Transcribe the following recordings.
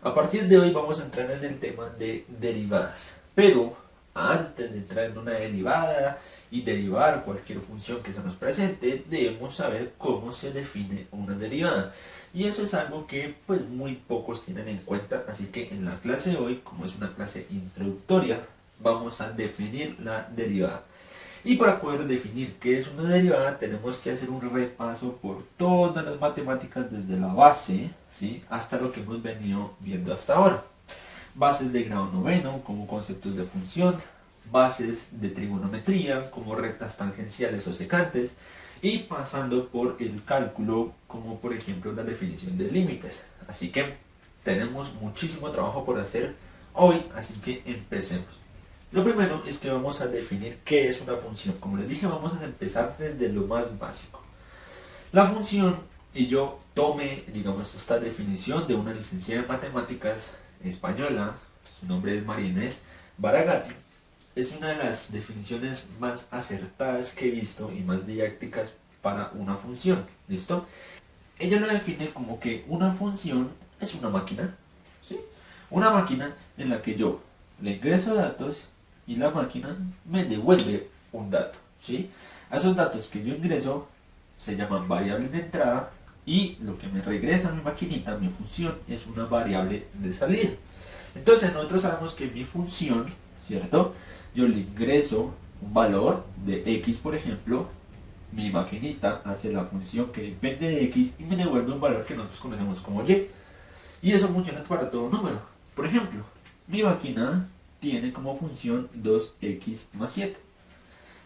A partir de hoy vamos a entrar en el tema de derivadas, pero antes de entrar en una derivada y derivar cualquier función que se nos presente, debemos saber cómo se define una derivada. Y eso es algo que pues muy pocos tienen en cuenta, así que en la clase de hoy, como es una clase introductoria, vamos a definir la derivada. Y para poder definir qué es una derivada, tenemos que hacer un repaso por todas las matemáticas desde la base, ¿sí?, hasta lo que hemos venido viendo hasta ahora. Bases de grado noveno, como conceptos de función, bases de trigonometría, como rectas tangenciales o secantes, y pasando por el cálculo, como por ejemplo la definición de límites. Así que tenemos muchísimo trabajo por hacer hoy, así que empecemos. Lo primero es que vamos a definir qué es una función. Como les dije, vamos a empezar desde lo más básico. La función, y yo tomé, digamos, esta definición de una licenciada en matemáticas española, su nombre es María Inés Baragati, es una de las definiciones más acertadas que he visto y más didácticas para una función. ¿Listo? Ella lo define como que una función es una máquina, ¿sí? Una máquina en la que yo le ingreso datos y la máquina me devuelve un dato, ¿sí? A esos datos que yo ingreso se llaman variables de entrada y lo que me regresa a mi maquinita, mi función, es una variable de salida. Entonces nosotros sabemos que mi función, ¿cierto? Yo le ingreso un valor de x, por ejemplo, mi maquinita hace la función que depende de x y me devuelve un valor que nosotros conocemos como y. Y eso funciona para todo número. Por ejemplo, mi máquina tiene como función 2x más 7.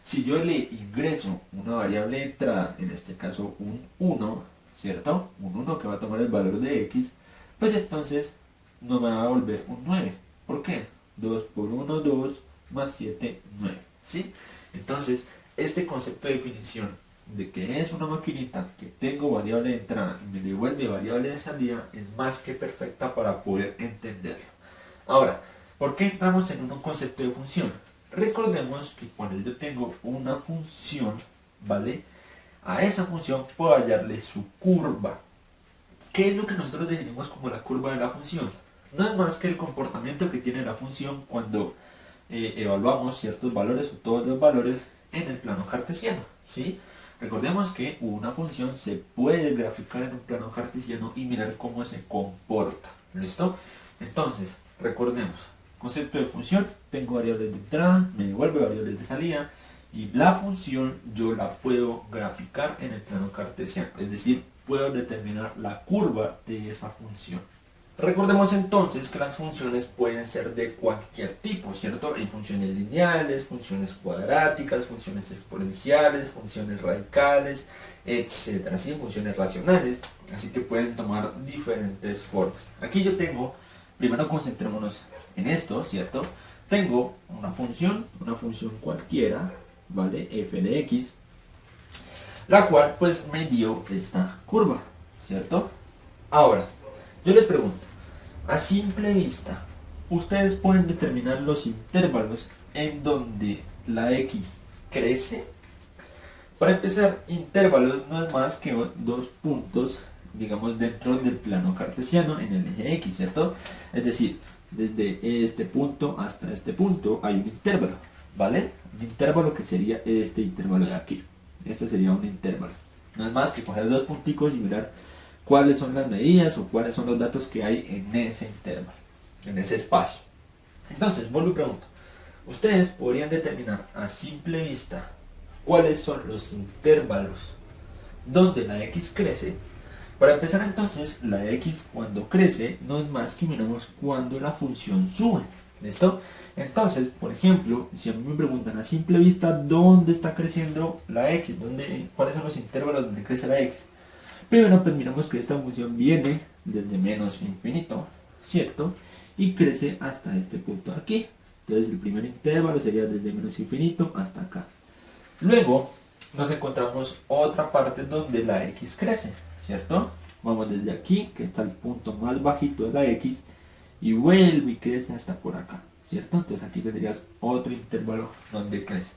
Si yo le ingreso una variable de entrada, en este caso un 1, ¿cierto? Un 1 que va a tomar el valor de x, pues entonces nos va a devolver un 9. ¿Por qué? 2 por 1, 2, más 7, 9. ¿Sí? Entonces, este concepto de definición de que es una maquinita que tengo variable de entrada y me devuelve variable de salida es más que perfecta para poder entenderlo. Ahora, ¿por qué entramos en un concepto de función? Recordemos que cuando yo tengo una función, ¿vale? A esa función puedo hallarle su curva. ¿Qué es lo que nosotros definimos como la curva de la función? No es más que el comportamiento que tiene la función cuando evaluamos ciertos valores o todos los valores en el plano cartesiano, ¿sí? Recordemos que una función se puede graficar en un plano cartesiano y mirar cómo se comporta. ¿Listo? Entonces, recordemos, concepto de función, tengo variables de entrada, me devuelve variables de salida, y la función yo la puedo graficar en el plano cartesiano, es decir, puedo determinar la curva de esa función. Recordemos entonces que las funciones pueden ser de cualquier tipo, ¿cierto? Hay funciones lineales, funciones cuadráticas, funciones exponenciales, funciones radicales, etcétera, ¿sí? Funciones racionales, así que pueden tomar diferentes formas. Aquí yo tengo, primero concentrémonos en esto, ¿cierto? Tengo una función cualquiera, ¿vale? F de x, la cual pues me dio esta curva, ¿cierto? Ahora, yo les pregunto, a simple vista, ¿ustedes pueden determinar los intervalos en donde la x crece? Para empezar, intervalos no es más que dos puntos, digamos, dentro del plano cartesiano en el eje x, ¿cierto? Es decir, desde este punto hasta este punto hay un intervalo, ¿vale? Un intervalo que sería este intervalo de aquí. Este sería un intervalo. No es más que coger dos punticos y mirar cuáles son las medidas o cuáles son los datos que hay en ese intervalo, en ese espacio. Entonces, vuelvo y pregunto, ¿ustedes podrían determinar a simple vista cuáles son los intervalos donde la x crece? Para empezar entonces, la x cuando crece no es más que miramos cuando la función sube. ¿Listo? Entonces, por ejemplo, si a mí me preguntan a simple vista dónde está creciendo la x, cuáles son los intervalos donde crece la x, primero pues miramos que esta función viene desde menos infinito, ¿cierto? Y crece hasta este punto de aquí. Entonces el primer intervalo sería desde menos infinito hasta acá. Luego nos encontramos otra parte donde la x crece, ¿cierto? Vamos desde aquí, que está el punto más bajito de la x, y vuelve y crece hasta por acá, ¿cierto? Entonces aquí tendrías otro intervalo donde crece.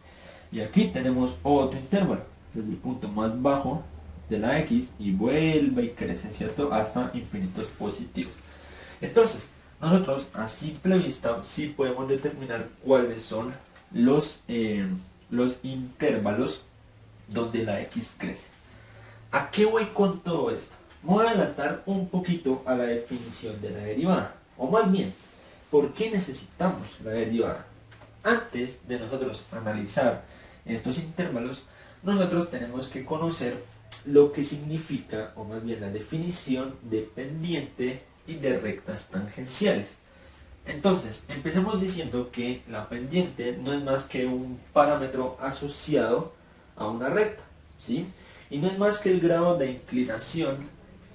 Y aquí tenemos otro intervalo, desde el punto más bajo de la x y vuelve y crece, ¿cierto? Hasta infinitos positivos. Entonces, nosotros a simple vista sí podemos determinar cuáles son los intervalos donde la x crece. ¿A qué voy con todo esto? Me voy a adelantar un poquito a la definición de la derivada, o más bien, ¿por qué necesitamos la derivada? Antes de nosotros analizar estos intervalos, nosotros tenemos que conocer lo que significa, o más bien la definición de pendiente y de rectas tangenciales. Entonces, empecemos diciendo que la pendiente no es más que un parámetro asociado a una recta, ¿sí? Y no es más que el grado de inclinación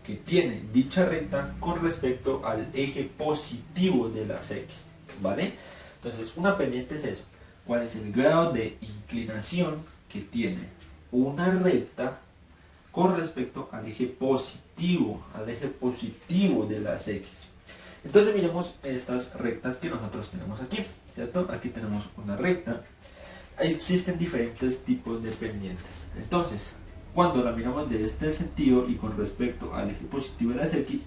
que tiene dicha recta con respecto al eje positivo de las x, ¿vale? Entonces, una pendiente es eso. ¿Cuál es el grado de inclinación que tiene una recta con respecto al eje positivo de las x? Entonces miremos estas rectas que nosotros tenemos aquí, ¿cierto? Aquí tenemos una recta. Existen diferentes tipos de pendientes. Entonces, cuando la miramos de este sentido y con respecto al eje positivo de las x,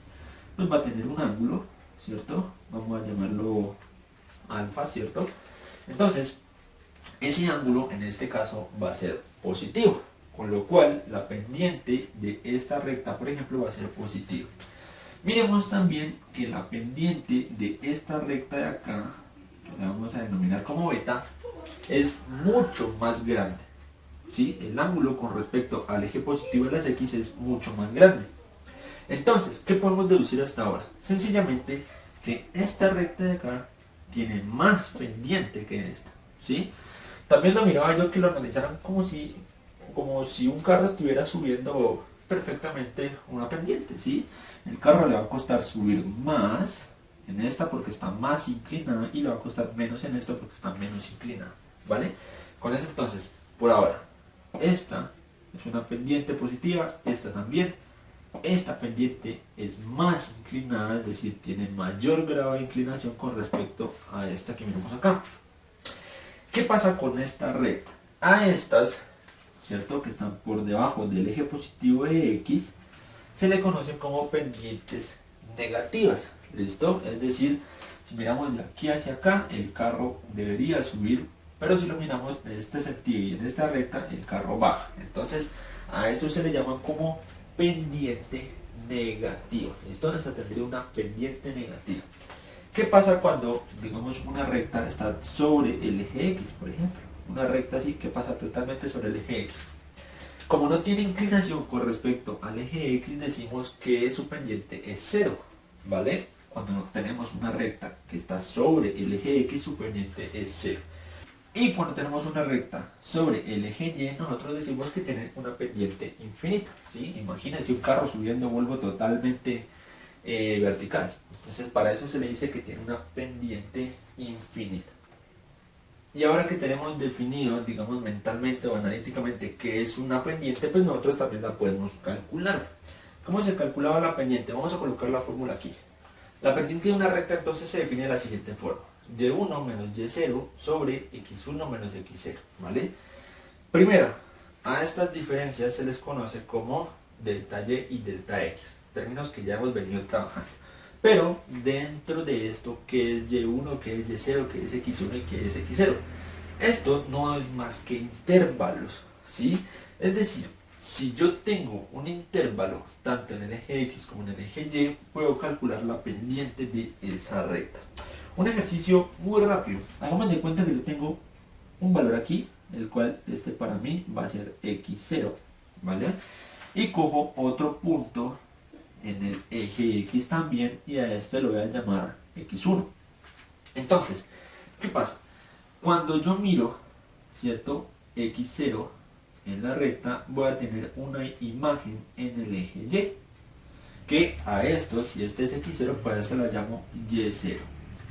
pues va a tener un ángulo, ¿cierto? Vamos a llamarlo alfa, ¿cierto? Entonces, ese ángulo en este caso va a ser positivo, con lo cual la pendiente de esta recta, por ejemplo, va a ser positiva. Miremos también que la pendiente de esta recta de acá, que la vamos a denominar como beta, es mucho más grande, ¿sí? El ángulo con respecto al eje positivo de las x es mucho más grande. Entonces, ¿qué podemos deducir hasta ahora? Sencillamente que esta recta de acá tiene más pendiente que esta, ¿sí? También lo miraba yo que lo analizaran como si un carro estuviera subiendo perfectamente una pendiente, ¿sí? El carro le va a costar subir más en esta porque está más inclinada y le va a costar menos en esta porque está menos inclinada, ¿vale? Con eso entonces, por ahora, esta es una pendiente positiva, esta también. Esta pendiente es más inclinada, es decir, tiene mayor grado de inclinación con respecto a esta que miramos acá. ¿Qué pasa con esta recta? A estas, ¿cierto?, que están por debajo del eje positivo de x, se le conocen como pendientes negativas, ¿listo? Es decir, si miramos de aquí hacia acá, el carro debería subir, pero si lo miramos de este sentido y en esta recta, el carro baja. Entonces, a eso se le llama como pendiente negativa, ¿listo? Esta tendría una pendiente negativa. ¿Qué pasa cuando, digamos, una recta está sobre el eje x, por ejemplo? Una recta así que pasa totalmente sobre el eje x. Como no tiene inclinación con respecto al eje x, decimos que su pendiente es 0, ¿vale? Cuando tenemos una recta que está sobre el eje x, su pendiente es 0. Y cuando tenemos una recta sobre el eje y, nosotros decimos que tiene una pendiente infinita, ¿sí? Imagínense un carro subiendo Volvo totalmente vertical. Entonces para eso se le dice que tiene una pendiente infinita. Y ahora que tenemos definido, digamos, mentalmente o analíticamente qué es una pendiente, pues nosotros también la podemos calcular. ¿Cómo se calculaba la pendiente? Vamos a colocar la fórmula aquí. La pendiente de una recta entonces se define de la siguiente forma: y1 menos y0 sobre x1 menos x0, ¿vale? Primero, a estas diferencias se les conoce como delta y y delta x, términos que ya hemos venido trabajando. Pero dentro de esto, ¿qué es y1, qué es y0, qué es x1 y qué es x0? Esto no es más que intervalos, ¿sí? Es decir, si yo tengo un intervalo tanto en el eje x como en el eje y, puedo calcular la pendiente de esa recta. Un ejercicio muy rápido. Hagamos de cuenta que yo tengo un valor aquí, el cual este para mí va a ser x0, ¿vale? Y cojo otro punto en el eje x también y a este lo voy a llamar x1. Entonces, ¿qué pasa? Cuando yo miro, ¿cierto?, x0 en la recta, voy a tener una imagen en el eje y, que a esto, si este es x0, pues a este lo llamo y0.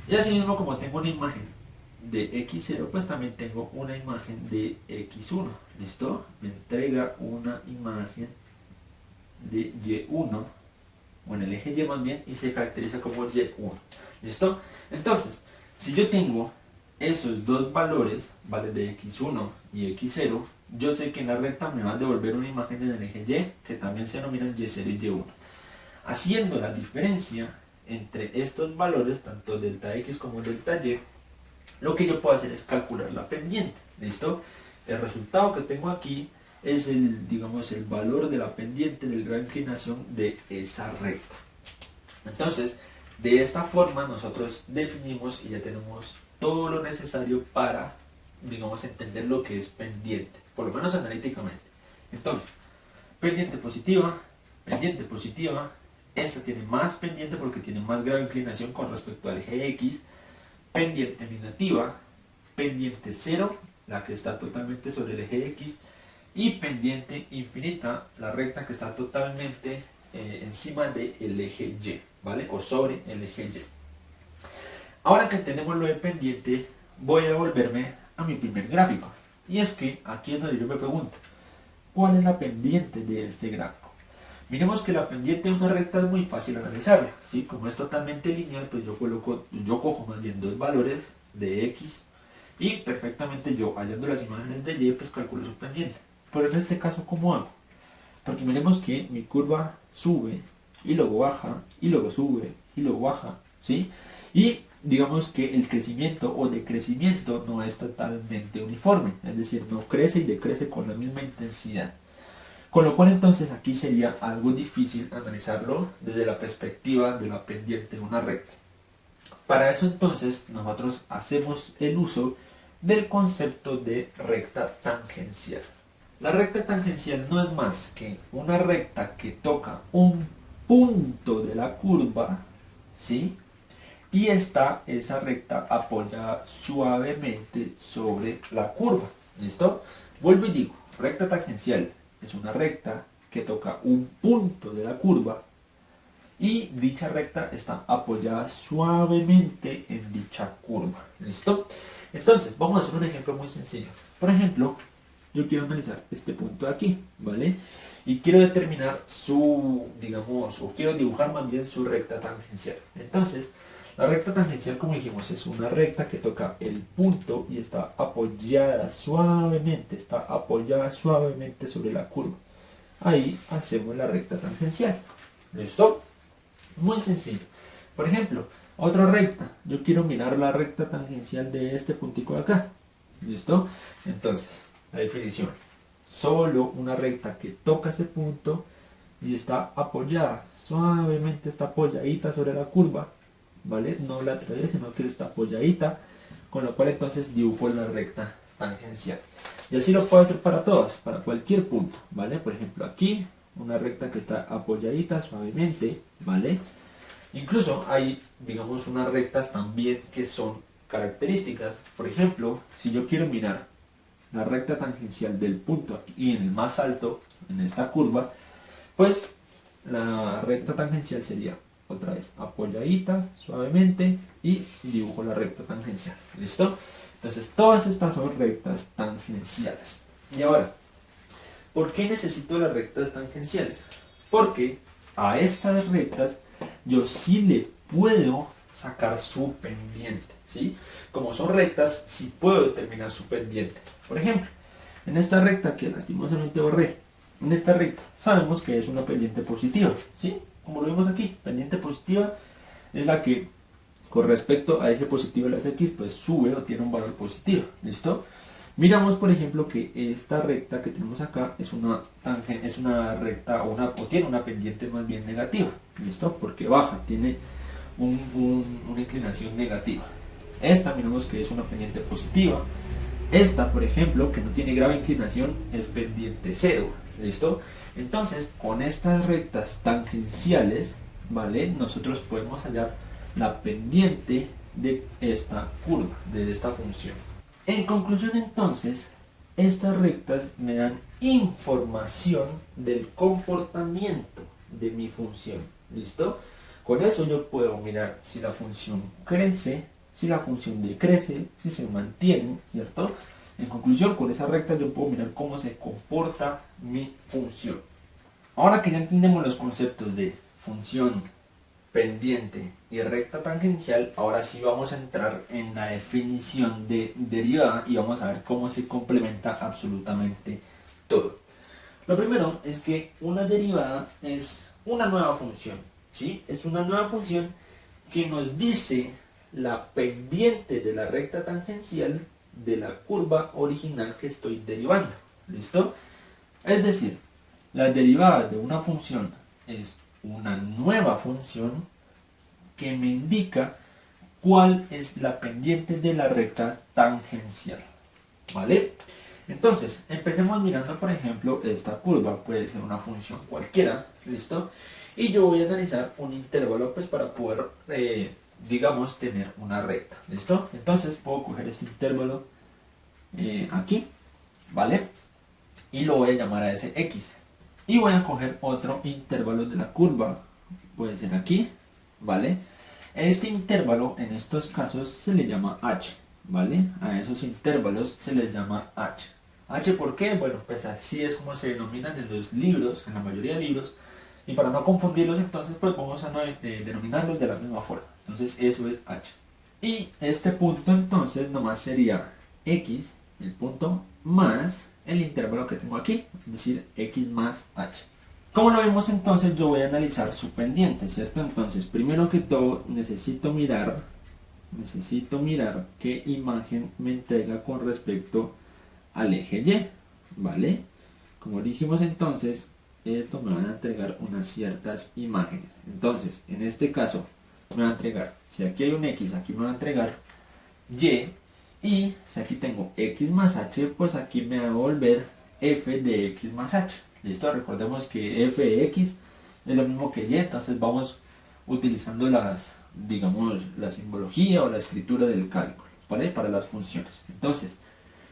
Y así mismo, como tengo una imagen de x0, pues también tengo una imagen de x1, ¿listo? Me entrega una imagen de y1, o en el eje y más bien, y se caracteriza como y1, ¿listo? Entonces, si yo tengo esos dos valores, ¿vale?, de x1 y x0, yo sé que en la recta me va a devolver una imagen en el eje y, que también se denominan y0 y y1. Haciendo la diferencia entre estos valores, tanto delta x como delta y, lo que yo puedo hacer es calcular la pendiente. ¿Listo? El resultado que tengo aquí es digamos, el valor de la pendiente del grado de inclinación de esa recta. Entonces, de esta forma nosotros definimos y ya tenemos todo lo necesario para, digamos, entender lo que es pendiente, por lo menos analíticamente. Entonces, pendiente positiva, esta tiene más pendiente porque tiene más grado de inclinación con respecto al eje X, pendiente negativa, pendiente 0, la que está totalmente sobre el eje X, y pendiente infinita, la recta que está totalmente encima del eje Y, ¿vale? O sobre el eje Y. Ahora que tenemos lo de pendiente, voy a volverme a mi primer gráfico. Y es que aquí es donde yo me pregunto, ¿cuál es la pendiente de este gráfico? Miremos que la pendiente de una recta es muy fácil analizarla, ¿sí? Como es totalmente lineal, pues yo cojo más bien dos valores de X y perfectamente yo, hallando las imágenes de Y, pues calculo su pendiente. Pero en este caso, ¿cómo hago? Porque miremos que mi curva sube y luego baja y luego sube y luego baja, ¿sí? Y digamos que el crecimiento o decrecimiento no es totalmente uniforme, es decir, no crece y decrece con la misma intensidad. Con lo cual entonces aquí sería algo difícil analizarlo desde la perspectiva de la pendiente de una recta. Para eso entonces nosotros hacemos el uso del concepto de recta tangencial. La recta tangencial no es más que una recta que toca un punto de la curva, ¿sí? Y esa recta apoyada suavemente sobre la curva. ¿Listo? Vuelvo y digo, recta tangencial es una recta que toca un punto de la curva y dicha recta está apoyada suavemente en dicha curva. ¿Listo? Entonces, vamos a hacer un ejemplo muy sencillo. Por ejemplo, yo quiero analizar este punto de aquí, ¿vale? Y quiero determinar digamos, o quiero dibujar más bien su recta tangencial. Entonces, la recta tangencial, como dijimos, es una recta que toca el punto y está apoyada suavemente sobre la curva. Ahí hacemos la recta tangencial. ¿Listo? Muy sencillo. Por ejemplo, otra recta. Yo quiero mirar la recta tangencial de este puntico de acá. ¿Listo? Entonces, la definición. Solo una recta que toca ese punto y está apoyada, suavemente está apoyadita sobre la curva, ¿vale? No la atraviesa, sino que está apoyadita, con lo cual entonces dibujo la recta tangencial. Y así lo puedo hacer para todas, para cualquier punto, ¿vale? Por ejemplo, aquí, una recta que está apoyadita suavemente, ¿vale? Incluso hay, digamos, unas rectas también que son características. Por ejemplo, si yo quiero mirar la recta tangencial del punto aquí en el más alto, en esta curva, pues la recta tangencial sería otra vez apoyadita suavemente y dibujo la recta tangencial. ¿Listo? Entonces todas estas son rectas tangenciales. Y ahora, ¿por qué necesito las rectas tangenciales? Porque a estas rectas yo sí le puedo sacar su pendiente, ¿sí? Como son rectas, sí puedo determinar su pendiente. Por ejemplo, en esta recta que lastimosamente borré, en esta recta sabemos que es una pendiente positiva, ¿sí? Como lo vemos aquí, pendiente positiva es la que con respecto a eje positivo de las X, pues sube o tiene un valor positivo, ¿listo? Miramos, por ejemplo, que esta recta que tenemos acá es una recta o tiene una pendiente más bien negativa, ¿listo? Porque baja, tiene una inclinación negativa. Esta miramos que es una pendiente positiva. Esta, por ejemplo, que no tiene grave inclinación, es pendiente 0, ¿listo? Entonces, con estas rectas tangenciales, ¿vale? Nosotros podemos hallar la pendiente de esta curva, de esta función. En conclusión, entonces, estas rectas me dan información del comportamiento de mi función, ¿listo? Con eso yo puedo mirar si la función crece, si la función decrece, si se mantiene, ¿cierto? En conclusión, con esa recta yo puedo mirar cómo se comporta mi función. Ahora que ya entendemos los conceptos de función, pendiente y recta tangencial, ahora sí vamos a entrar en la definición de derivada y vamos a ver cómo se complementa absolutamente todo. Lo primero es que una derivada es una nueva función, ¿sí? Es una nueva función que nos dice la pendiente de la recta tangencial de la curva original que estoy derivando. ¿Listo? Es decir, la derivada de una función es una nueva función que me indica cuál es la pendiente de la recta tangencial. ¿Vale? Entonces, empecemos mirando, por ejemplo, esta curva. Puede ser una función cualquiera. ¿Listo? Y yo voy a analizar un intervalo pues para poder, digamos, tener una recta. ¿Listo? Entonces puedo coger este intervalo aquí, ¿vale? Y lo voy a llamar a ese x. Y voy a coger otro intervalo de la curva, puede ser aquí, ¿vale? Este intervalo en estos casos se le llama h, ¿vale? A esos intervalos se les llama h. ¿H por qué? Bueno, pues así es como se denominan en los libros, en la mayoría de libros. Y para no confundirlos, entonces, pues vamos a denominarlos de la misma forma. Entonces, eso es h. Y este punto, entonces, nomás sería x, el punto, más el intervalo que tengo aquí, es decir, x más h. Como lo vemos, entonces, yo voy a analizar su pendiente, ¿cierto? Entonces, primero que todo, necesito mirar qué imagen me entrega con respecto al eje y, ¿vale? Como dijimos, entonces, esto me van a entregar unas ciertas imágenes. Entonces, en este caso, me va a entregar, si aquí hay un x, aquí me va a entregar y, y si aquí tengo x más h, pues aquí me va a volver f de x más h. ¿Listo? Recordemos que f de x es lo mismo que y, entonces vamos utilizando digamos, la simbología o la escritura del cálculo, ¿vale? Para las funciones. Entonces,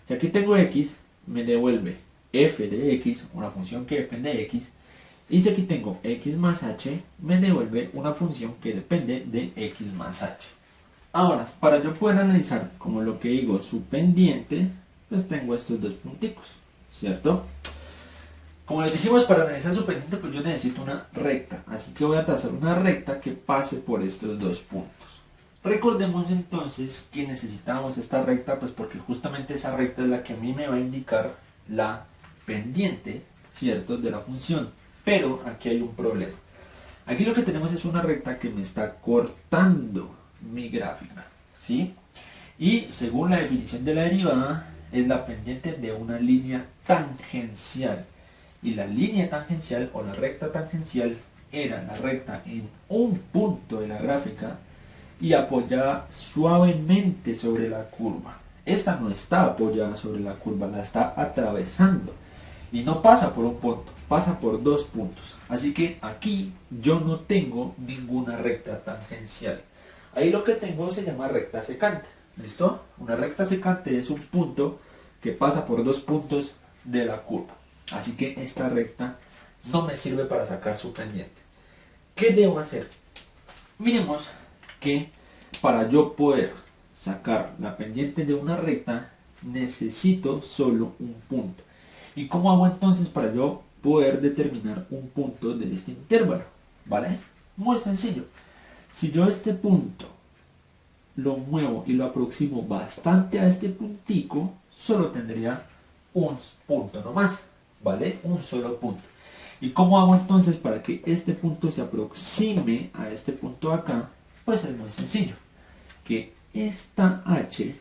si aquí tengo x, me devuelve f de x, una función que depende de x, y si aquí tengo x más h, me devuelve una función que depende de x más h. Ahora, para yo poder analizar, como lo que digo, su pendiente, pues tengo estos dos punticos, ¿cierto? Como les dijimos, para analizar su pendiente, pues yo necesito una recta, así que voy a trazar una recta que pase por estos dos puntos. Recordemos entonces que necesitamos esta recta, pues porque justamente esa recta es la que a mí me va a indicar la pendiente, ¿cierto?, de la función. Pero aquí hay un problema. Aquí lo que tenemos es una recta que me está cortando mi gráfica, ¿sí? Y según la definición de la derivada, es la pendiente de una línea tangencial. Y la línea tangencial o la recta tangencial era la recta en un punto de la gráfica y apoyada suavemente sobre la curva. Esta no está apoyada sobre la curva, la está atravesando. Y no pasa por un punto, pasa por dos puntos. Así que aquí yo no tengo ninguna recta tangencial. Ahí lo que tengo se llama recta secante. ¿Listo? Una recta secante es un punto que pasa por dos puntos de la curva. Así que esta recta no me sirve para sacar su pendiente. ¿Qué debo hacer? Miremos que para yo poder sacar la pendiente de una recta necesito solo un punto. ¿Y cómo hago entonces para yo poder determinar un punto de este intervalo? ¿Vale? Muy sencillo. Si yo este punto lo muevo y lo aproximo bastante a este puntico, solo tendría un punto nomás, ¿vale? Un solo punto. ¿Y cómo hago entonces para que este punto se aproxime a este punto de acá? Pues es muy sencillo. Que esta h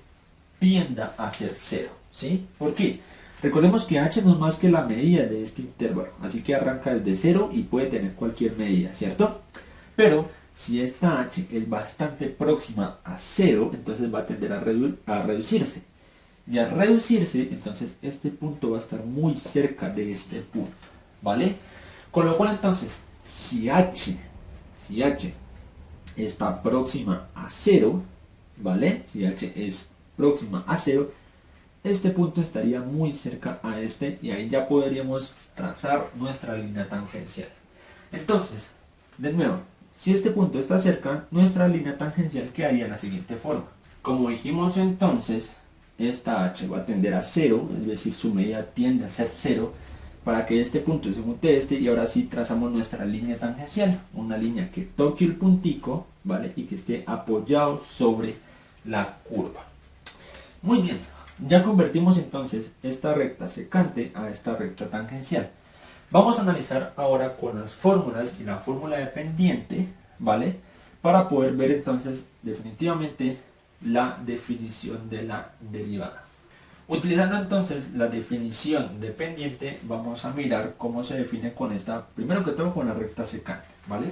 tienda a ser 0, ¿sí? ¿Por qué? Recordemos que h no es más que la medida de este intervalo, así que arranca desde 0 y puede tener cualquier medida, ¿cierto? Pero si esta h es bastante próxima a 0, entonces va a tender a reducirse. Y al reducirse, entonces este punto va a estar muy cerca de este punto, ¿vale? Con lo cual entonces, si h está próxima a 0, ¿vale? Si h es próxima a 0, este punto estaría muy cerca a este y ahí ya podríamos trazar nuestra línea tangencial. Entonces, de nuevo, si este punto está cerca, nuestra línea tangencial quedaría de la siguiente forma. Como dijimos entonces, esta h va a tender a 0, es decir, su medida tiende a ser 0, para que este punto se junte a este, y ahora sí trazamos nuestra línea tangencial, una línea que toque el puntico, ¿vale? Y que esté apoyado sobre la curva. Muy bien, ya convertimos entonces esta recta secante a esta recta tangencial. Vamos a analizar ahora con las fórmulas y la fórmula de pendiente, ¿vale? para poder ver entonces definitivamente la definición de la derivada. Utilizando entonces la definición de pendiente, vamos a mirar cómo se define con esta, primero que todo con la recta secante, ¿vale?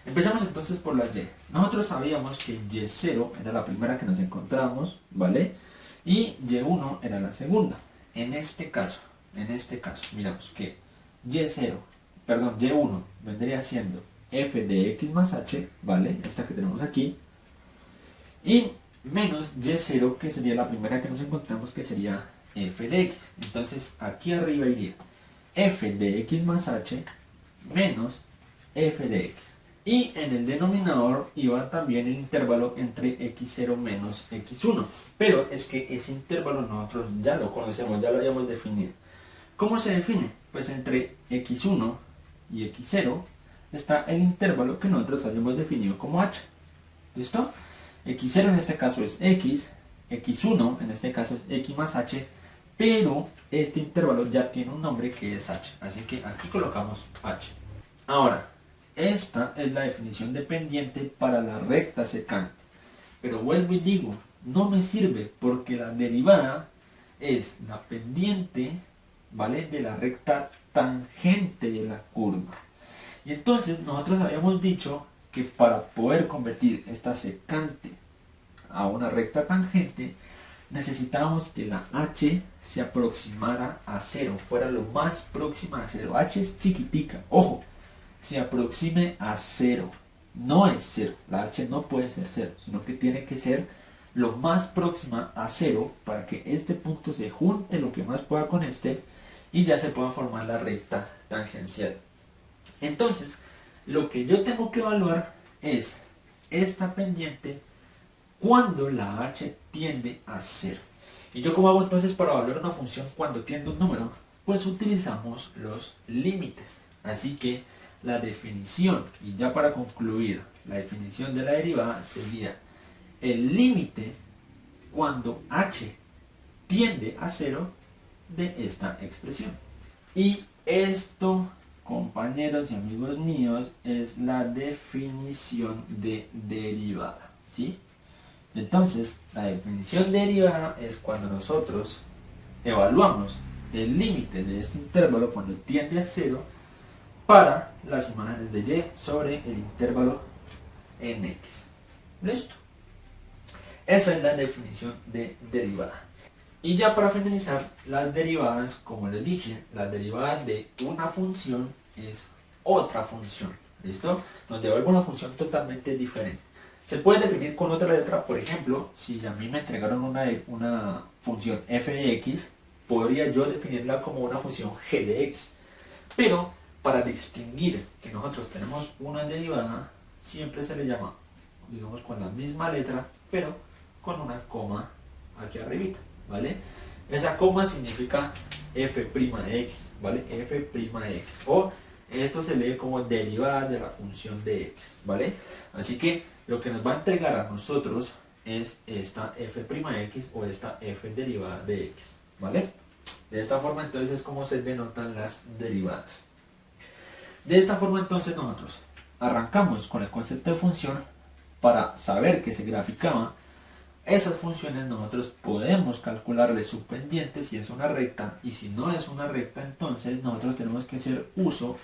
Empezamos entonces por la y. Nosotros sabíamos que y0 era la primera que nos encontramos, ¿vale? Y y1 era la segunda. En este caso, miramos que y1 vendría siendo f de x más h, ¿vale? Esta que tenemos aquí. Y menos y0, que sería la primera que nos encontramos, que sería f de x. Entonces aquí arriba iría f de x más h menos f de x. Y en el denominador iba también el intervalo entre x0 menos x1. Pero es que ese intervalo nosotros ya lo conocemos, ya lo habíamos definido. ¿Cómo se define? Pues entre x1 y x0 está el intervalo que nosotros habíamos definido como h. ¿Listo? x0 en este caso es x, x1 en este caso es x más h, pero este intervalo ya tiene un nombre que es h. Así que aquí colocamos h. Ahora, esta es la definición de pendiente para la recta secante. Pero vuelvo y digo, no me sirve porque la derivada es la pendiente, ¿vale?, de la recta tangente de la curva. Y entonces nosotros habíamos dicho que para poder convertir esta secante a una recta tangente, necesitábamos que la h se aproximara a 0, fuera lo más próxima a 0. H es chiquitica, ojo, se aproxime a 0, no es 0, la h no puede ser 0, sino que tiene que ser lo más próxima a 0 para que este punto se junte lo que más pueda con este y ya se pueda formar la recta tangencial. Entonces, lo que yo tengo que evaluar es esta pendiente cuando la h tiende a 0. ¿Y yo cómo hago entonces para evaluar una función cuando tiende a un número? Pues utilizamos los límites. Así que la definición, y ya para concluir, la definición de la derivada sería el límite cuando h tiende a 0 de esta expresión. Y esto, compañeros y amigos míos, es la definición de derivada, ¿sí? Entonces, la definición de derivada es cuando nosotros evaluamos el límite de este intervalo cuando tiende a 0 para las imágenes de y sobre el intervalo en x. ¿Listo? Esa es la definición de derivada. Y ya para finalizar, las derivadas, como les dije, la derivada de una función es otra función. ¿Listo? Nos devuelve una función totalmente diferente. Se puede definir con otra letra. Por ejemplo, si a mí me entregaron una función f de x, podría yo definirla como una función g de x. Pero para distinguir que nosotros tenemos una derivada, siempre se le llama, digamos, con la misma letra, pero con una coma aquí arribita, ¿vale? Esa coma significa f' de x, ¿vale? f' de x. O esto se lee como derivada de la función de x, ¿vale? Así que lo que nos va a entregar a nosotros es esta f' de x o esta f derivada de x, ¿vale? De esta forma entonces es como se denotan las derivadas. De esta forma entonces nosotros arrancamos con el concepto de función. Para saber que se graficaba esas funciones, nosotros podemos calcularle su pendiente si es una recta, y si no es una recta, entonces nosotros tenemos que hacer uso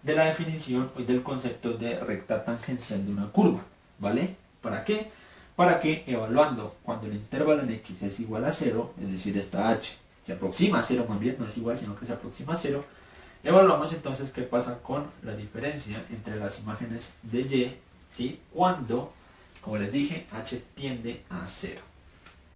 de la definición y del concepto de recta tangencial de una curva, ¿vale? ¿Para qué? Para que evaluando cuando el intervalo en x es igual a 0, es decir, esta h se aproxima a 0, más bien no es igual, sino que se aproxima a 0, evaluamos entonces qué pasa con la diferencia entre las imágenes de y, ¿sí?, cuando, como les dije, h tiende a 0.